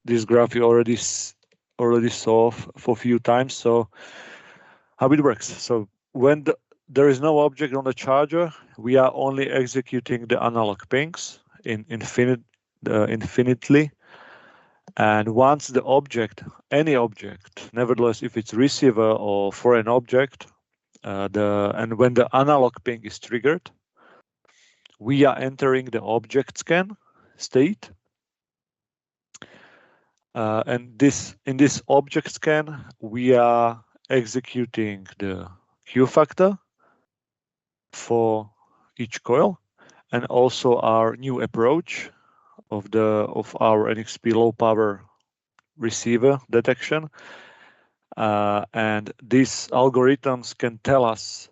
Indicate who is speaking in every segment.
Speaker 1: this graph you already saw for a few times. So how it works? So when there is no object on the charger, we are only executing the analog pings infinitely. And once the object, any object, nevertheless, if it's receiver or foreign object, and when the analog ping is triggered, we are entering the object scan state. And in this object scan, we are executing the Q factor for each coil, and also our new approach of our NXP low power receiver detection. And these algorithms can tell us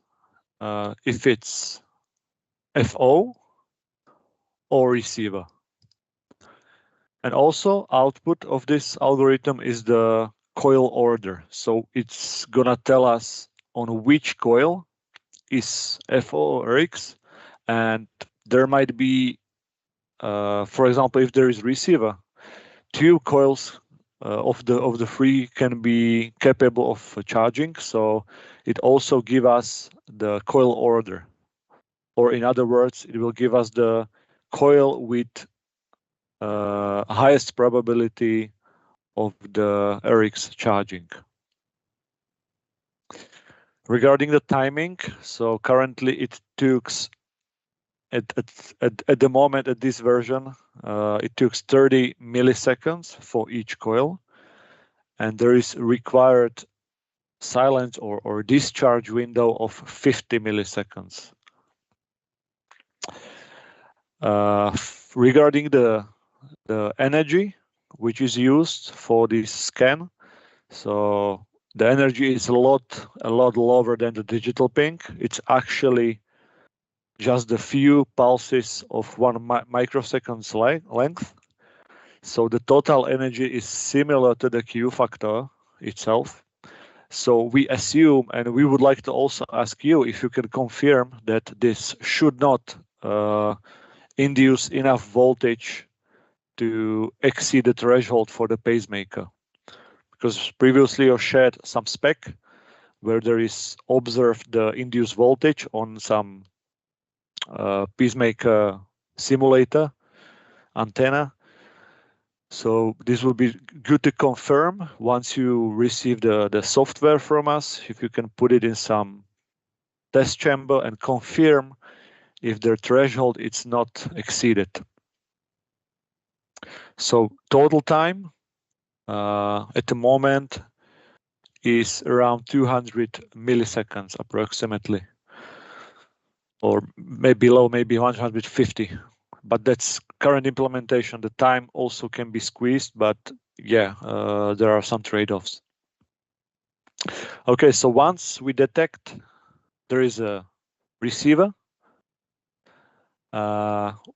Speaker 1: if it's FO or receiver. And also output of this algorithm is the coil order. So it's gonna tell us on which coil is FO or X, and there might be, for example, if there is receiver, 2 coils of the 3 can be capable of charging. So it also gives us the coil order, or in other words, it will give us the coil with highest probability of the RX charging. Regarding the timing, so currently it took at the moment at this version, it took 30 milliseconds for each coil, and there is required silence or discharge window of 50 milliseconds. Regarding the energy which is used for this scan, so the energy is a lot lower than the digital ping. It's actually just a few pulses of 1 microsecond's length. So the total energy is similar to the Q factor itself. So we assume, and we would like to also ask you if you can confirm that this should not induce enough voltage to exceed the threshold for the pacemaker. Because previously you shared some spec where there is observed the induced voltage on some pacemaker simulator antenna. So this will be good to confirm once you receive the software from us, if you can put it in some test chamber and confirm if the threshold is not exceeded. So total time at the moment is around 200 milliseconds approximately, or maybe below, maybe 150. But that's current implementation. The time also can be squeezed, but yeah, there are some trade-offs. Okay, so once we detect there is a receiver,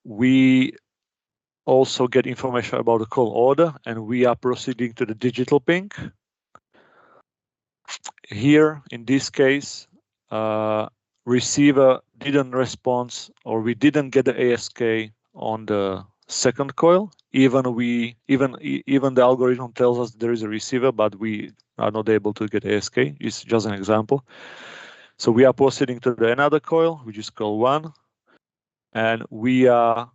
Speaker 1: we also get information about the call order, and we are proceeding to the digital ping. Here, in this case, receiver didn't respond, or we didn't get the ASK on the second coil. Even the algorithm tells us there is a receiver, but we are not able to get ASK. It's just an example. So we are proceeding to another coil, which is coil 1, and we are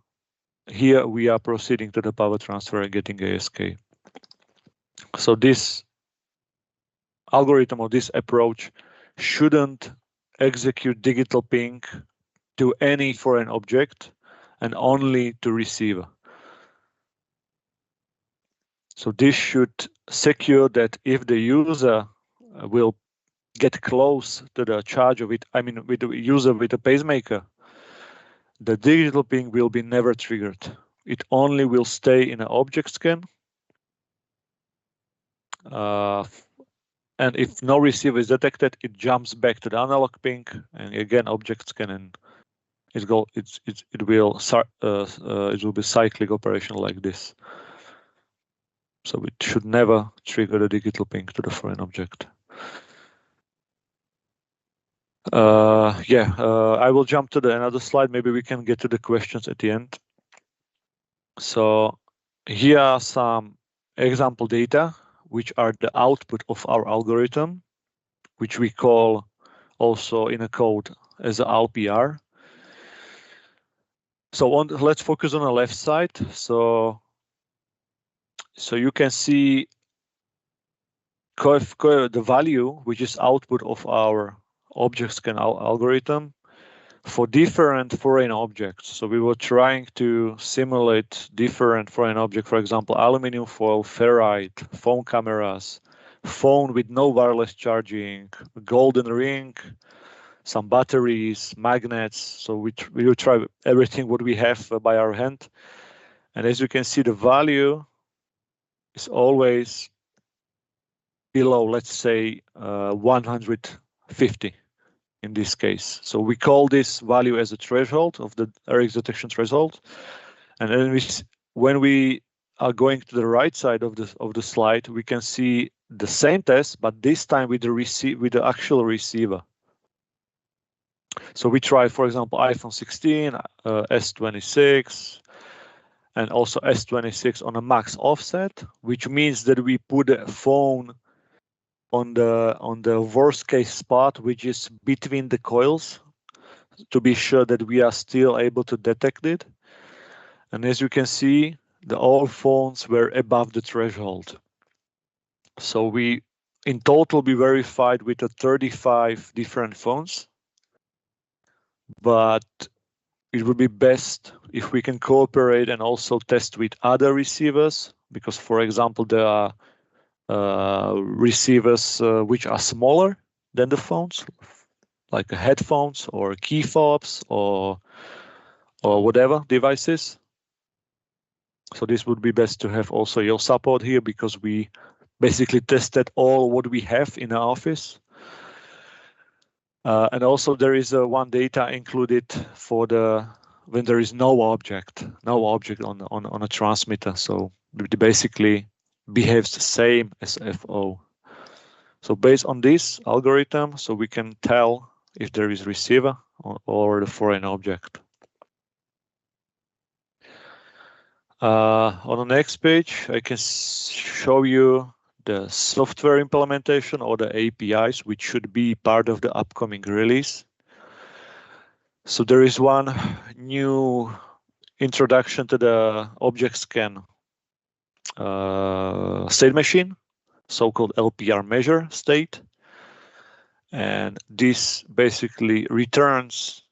Speaker 1: proceeding to the power transfer and getting ASK. So this algorithm or this approach shouldn't execute digital ping to any foreign object and only to receiver. So this should secure that if the user will get close to the charger with the user with a pacemaker, the digital ping will be never triggered. It only will stay in an object scan. And if no receiver is detected, it jumps back to the analog ping, and again object scan, and it will be cyclic operation like this. So it should never trigger the digital ping to the foreign object. I will jump to another slide. Maybe we can get to the questions at the end. So here are some example data, which are the output of our algorithm, which we call also in a code as a LPR. So let's focus on the left side. So you can see the value, which is output of our object scan algorithm for different foreign objects. So we were trying to simulate different foreign objects, for example, aluminum foil, ferrite, phone cameras, phone with no wireless charging, golden ring, some batteries, magnets. So we will try everything what we have by our hand. And as you can see, the value is always below, let's say, 150 in this case. So we call this value as a threshold of the error detection threshold. And then when we are going to the right side of the slide, we can see the same test, but this time with the actual receiver. So we try, for example, iPhone 16, S26, and also S26 on a max offset, which means that we put a phone on the worst case spot, which is between the coils, to be sure that we are still able to detect it. And as you can see, all phones were above the threshold. So in total, we verified with 35 different phones, but it would be best if we can cooperate and also test with other receivers, because, for example, there are receivers which are smaller than the phones, like headphones or key fobs or whatever devices. So this would be best to have also your support here, because we basically tested all what we have in our office. And also there is one data included for when there is no object on a transmitter. So it basically behaves the same as FO. So based on this algorithm, so we can tell if there is receiver or the foreign object. On the next page, I can show you the software implementation or the APIs, which should be part of the upcoming release. So there is one new introduction to the object scan state machine, so-called LPR measure state. And this basically returns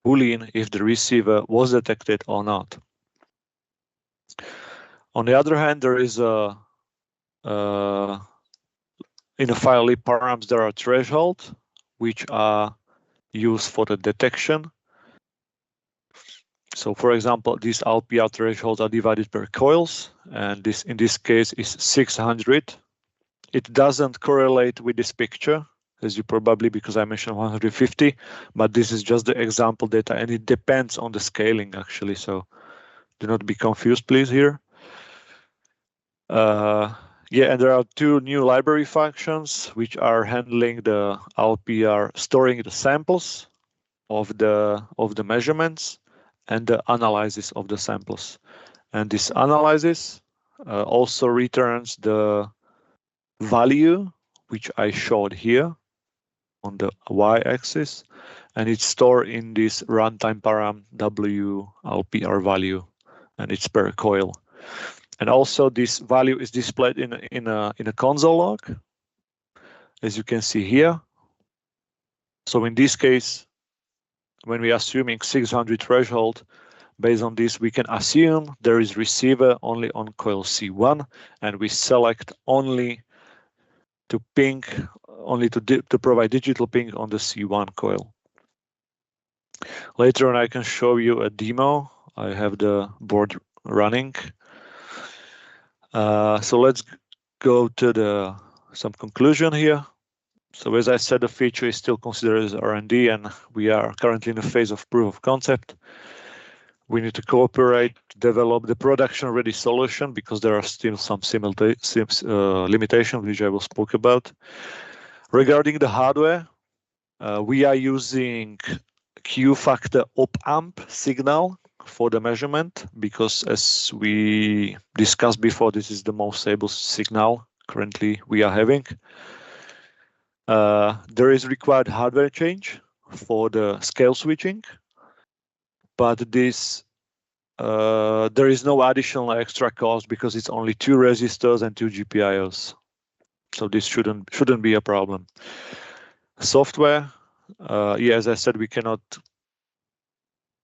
Speaker 1: Boolean if the receiver was detected or not. On the other hand, there is in the file lib params, there are thresholds which are used for the detection. So for example, these LPR thresholds are divided per coils, and this in this case is 600. It doesn't correlate with this picture, as you probably, because I mentioned 150, but this is just the example data, and it depends on the scaling actually. So do not be confused, please, here. Yeah, and there are two new library functions which are handling the LPR, storing the samples of the measurements and the analysis of the samples. And this analysis also returns the value which I showed here on the y-axis, and it's stored in this runtime param W LPR value, and it's per coil. And also this value is displayed in a console log, as you can see here. So in this case, when we are assuming 600 threshold, based on this, we can assume there is receiver only on coil C1, and we select only to ping, only to provide digital ping on the C1 coil. Later on, I can show you a demo. I have the board running. So let's go to some conclusion here. So as I said, the feature is still considered as R&D, and we are currently in the phase of proof of concept. We need to cooperate to develop the production-ready solution, because there are still some limitations which I will speak about. Regarding the hardware, we are using Q-factor op-amp signal for the measurement, because as we discussed before, this is the most stable signal currently we are having. There is required hardware change for the scale switching, but this there is no additional extra cost because it's only 2 resistors and 2 GPIOs. So this shouldn't be a problem. Software, yeah, as I said, we cannot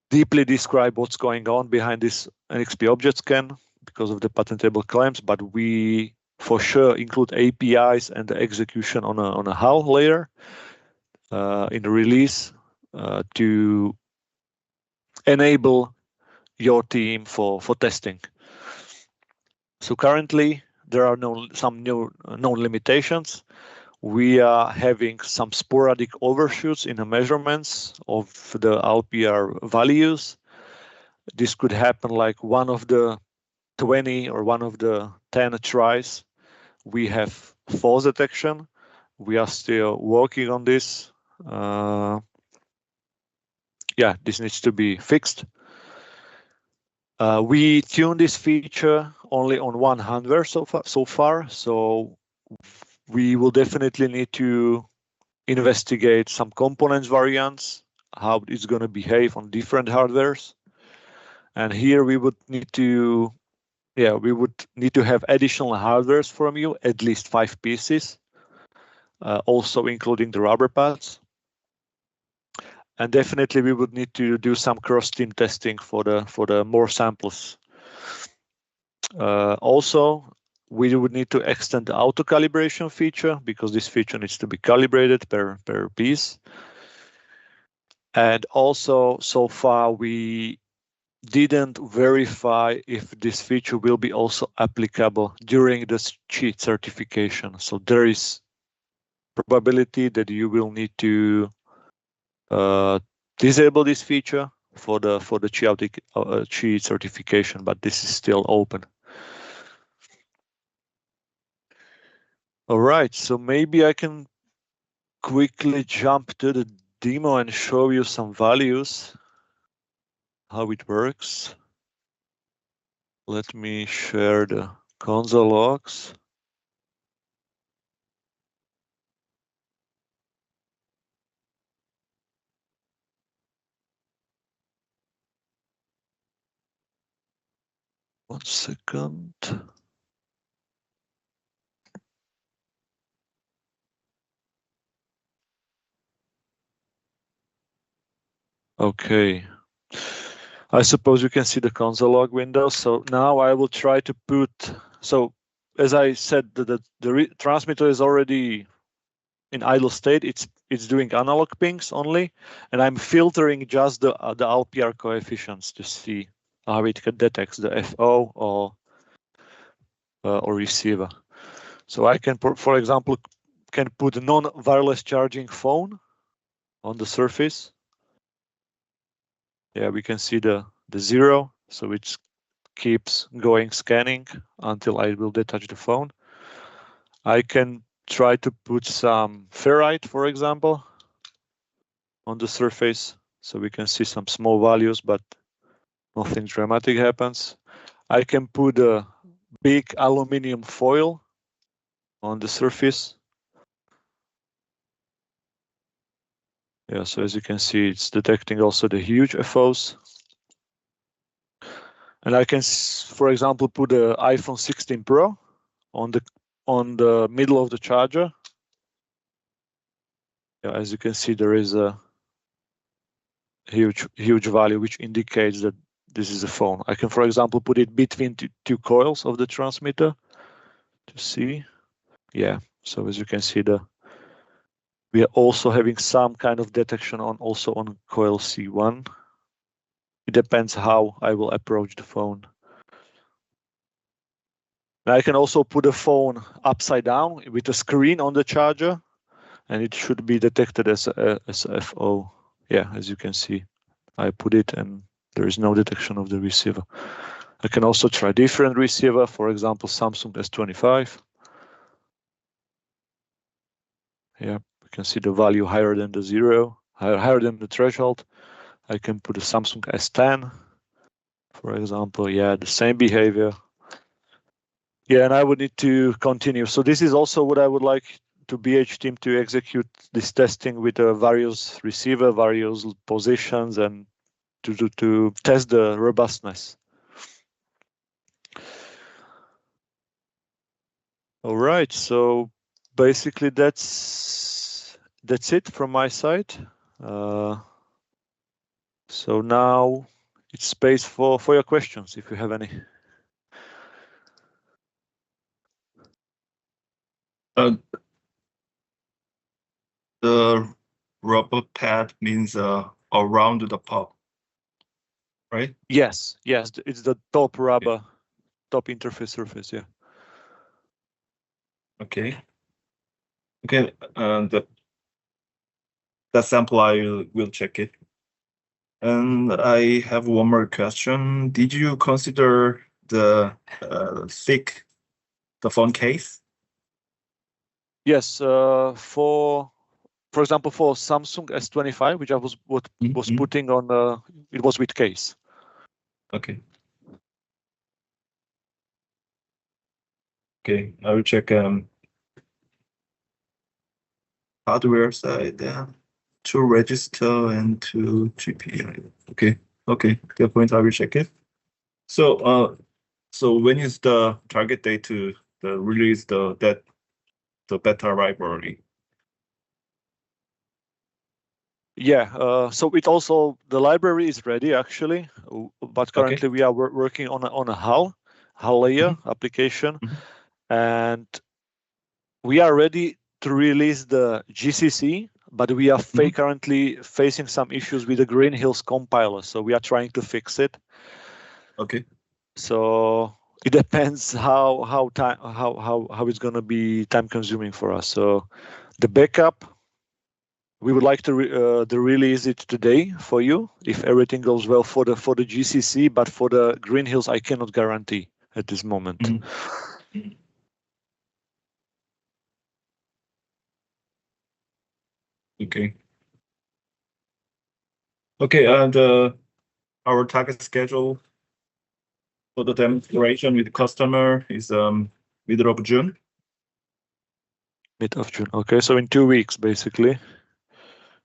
Speaker 1: deeply describe what's going on behind this NXP object scan because of the patentable claims, but we for sure include APIs and the execution on a HAL layer in the release to enable your team for testing. So currently there are some new known limitations. We are having some sporadic overshoots in the measurements of the LPR values. This could happen like one of the 20 or one of the 10 tries. We have false detection. We are still working on this. Yeah, this needs to be fixed. We tuned this feature only on one hardware so far, so we will definitely need to investigate some components variants, how it's going to behave on different hardwares. And here we would need to, we would need to have additional hardwares from you, at least 5 pieces, also including the rubber pads. And definitely we would need to do some cross-team testing for the more samples. Also, we would need to extend the auto calibration feature because this feature needs to be calibrated per piece. And also, so far we didn't verify if this feature will be also applicable during the cheat certification. So there is probability that you will need to disable this feature for the cheat certification, but this is still open. All right, so maybe I can quickly jump to the demo and show you some values, how it works. Let me share the console logs. One second. Okay. I suppose you can see the console log window. So now I will try to put, so as I said, the transmitter is already in idle state. It's doing analog pings only, and I'm filtering just the LPR coefficients to see how it detects the FO or receiver. So I can, for example, can put a non-wireless charging phone on the surface. Yeah, we can see the 0, so it keeps going scanning until I will detach the phone. I can try to put some ferrite, for example, on the surface, so we can see some small values, but nothing dramatic happens. I can put a big aluminum foil on the surface. Yeah, so as you can see, it's detecting also the huge FOs. And I can, for example, put the iPhone 16 Pro on the middle of the charger. Yeah, as you can see, there is a huge value which indicates that this is a phone. I can, for example, put it between two coils of the transmitter to see. Yeah, so as you can see, we are also having some kind of detection also on coil C1. It depends how I will approach the phone. And I can also put a phone upside down with a screen on the charger, and it should be detected as a FO. Yeah, as you can see, I put it and there is no detection of the receiver. I can also try different receiver, for example, Samsung S25. Yeah, we can see the value higher than the 0, higher than the threshold. I can put a Samsung S10. for example. Yeah, the same behavior. Yeah, and I would need to continue. So this is also what I would like to BH team to execute this testing with various receiver, various positions, and to test the robustness. All right, so basically that's it from my side. So now it's space for your questions if you have any.
Speaker 2: The rubber pad means around the pop, right?
Speaker 1: Yes, it's the top rubber, top interface surface. Yeah.
Speaker 2: Okay. Okay, and that sample I will check it. And I have one more question. Did you consider the thick, the phone case?
Speaker 1: Yes, for example, for Samsung S25, which I was putting on, it was with case.
Speaker 2: Okay. Okay, I will check hardware side. 2 register and 2 GPI. Okay. Okay. Good point. I will check it. So when is the target date to release the beta library?
Speaker 1: Yeah. So it also the library is ready actually, but currently we are working on a HAL layer application, and we are ready to release the GCC. But we are currently facing some issues with the Green Hills compiler, so we are trying to fix it.
Speaker 2: Okay.
Speaker 1: So it depends how it's going to be time consuming for us. So the backup, we would like to release it today for you if everything goes well for the GCC, but for the Green Hills I cannot guarantee at this moment.
Speaker 2: Okay. Okay, and our target schedule for the demonstration with the customer is middle of June.
Speaker 1: Mid of June. Okay, so in 2 weeks basically.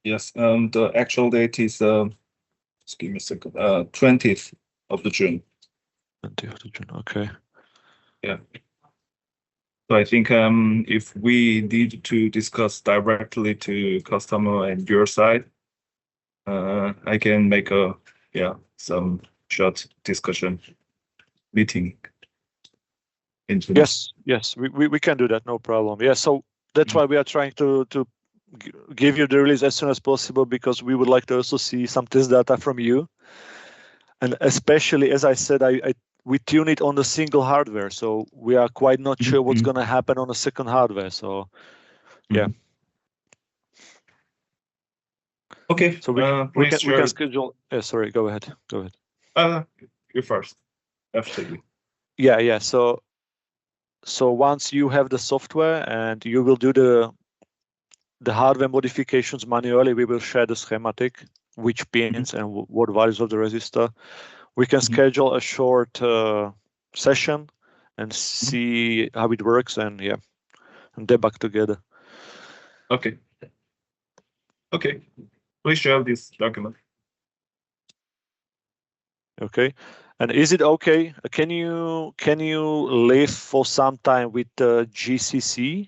Speaker 2: Yes, and the actual date is just give me a second. 20th of the June.
Speaker 1: 20th of June. Okay.
Speaker 2: Yeah. So I think if we need to discuss directly to customer and your side, I can make some short discussion meeting.
Speaker 1: Yes, we can do that, no problem. Yeah, so that's why we are trying to give you the release as soon as possible, because we would like to also see some test data from you, and especially as I said, we tune it on the single hardware, so we are quite not sure what's going to happen on the second hardware. So yeah.
Speaker 2: Okay.
Speaker 1: So we can schedule. Sorry, go ahead.
Speaker 2: You first. After you.
Speaker 1: Yeah. So once you have the software and you will do the hardware modifications manually, we will share the schematic, which pins and what values of the resistor. We can schedule a short session and see how it works, and debug together.
Speaker 2: Okay. Okay. Please share this document.
Speaker 1: Okay. And is it okay? Can you live for some time with the GCC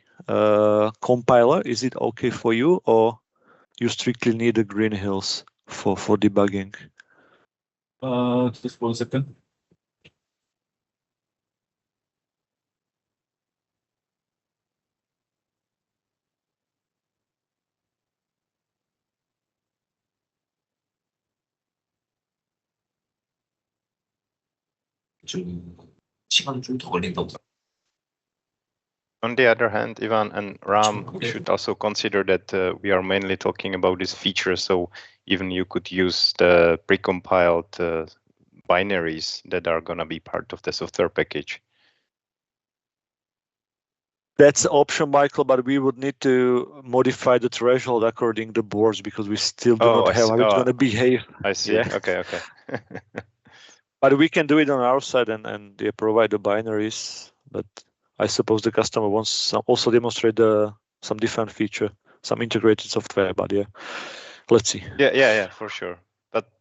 Speaker 1: compiler? Is it okay for you, or you strictly need the Green Hills for debugging?
Speaker 2: Just 1 second.
Speaker 3: On the other hand, Ivan and Ram, we should also consider that we are mainly talking about this feature, so even you could use the precompiled binaries that are going to be part of the software package.
Speaker 1: That's an option, Michael, but we would need to modify the threshold according to the boards, because we still do not have how it's going to behave.
Speaker 3: I see. Yeah. Okay.
Speaker 1: But we can do it on our side and they provide the binaries. But I suppose the customer wants also demonstrate some different feature, some integrated software. But yeah, let's see.
Speaker 3: Yeah, for sure. But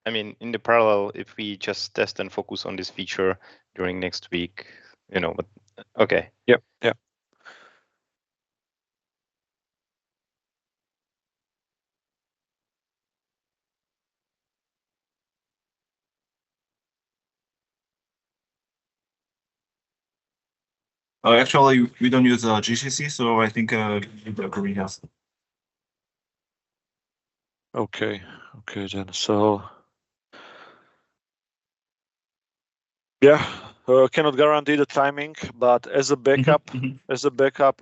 Speaker 3: I mean, in the parallel, if we just test and focus on this feature during next week, but okay.
Speaker 1: Yeah.
Speaker 2: Actually, we don't use GCC, so I think the greenhouse.
Speaker 1: Okay then. So yeah, cannot guarantee the timing, but as a backup,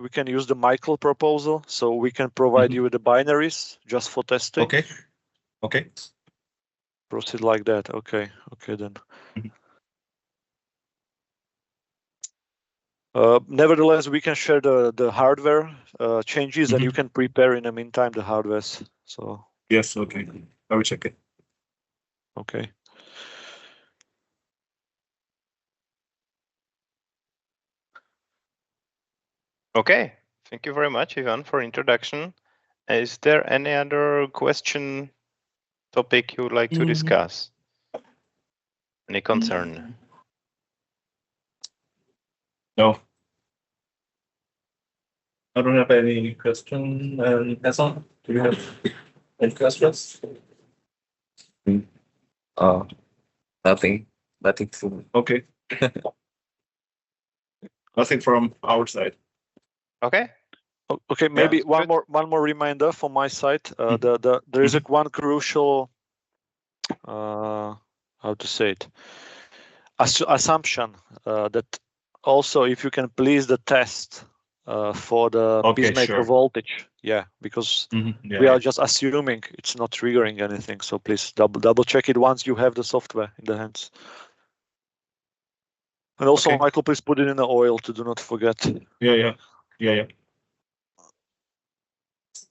Speaker 1: we can use the Michael proposal. So we can provide you with the binaries just for testing.
Speaker 2: Okay.
Speaker 1: Proceed like that. Okay then. Nevertheless, we can share the hardware changes, and you can prepare in the meantime the hardwares. So
Speaker 2: yes, okay. I will check it.
Speaker 1: Okay.
Speaker 3: Okay. Thank you very much, Ivan, for introduction. Is there any other question, topic you would like to discuss? Any concern?
Speaker 2: No. I don't have any question. Hassan, do you have any questions?
Speaker 4: Nothing to.
Speaker 2: Okay. Nothing from our side.
Speaker 3: Okay.
Speaker 1: Okay, maybe
Speaker 3: Yeah,
Speaker 1: one more reminder from my side. There is one crucial how to say it, assumption that also if you can please the test for the pacemaker voltage, because we are just assuming it's not triggering anything. So please double check it once you have the software in the hands. And also, Michael, please put it in the oil to do not forget.
Speaker 2: Yeah.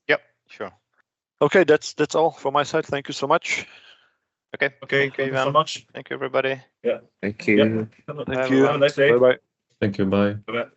Speaker 3: Yep, sure.
Speaker 1: Okay, that's all from my side. Thank you so much.
Speaker 3: Okay.
Speaker 2: Thank you so much.
Speaker 3: Thank you, everybody.
Speaker 2: Yeah.
Speaker 4: Thank you.
Speaker 2: Yeah.
Speaker 1: Thank you.
Speaker 2: Have a nice day.
Speaker 1: Bye-bye.
Speaker 4: Thank you. Bye.
Speaker 2: Bye-bye.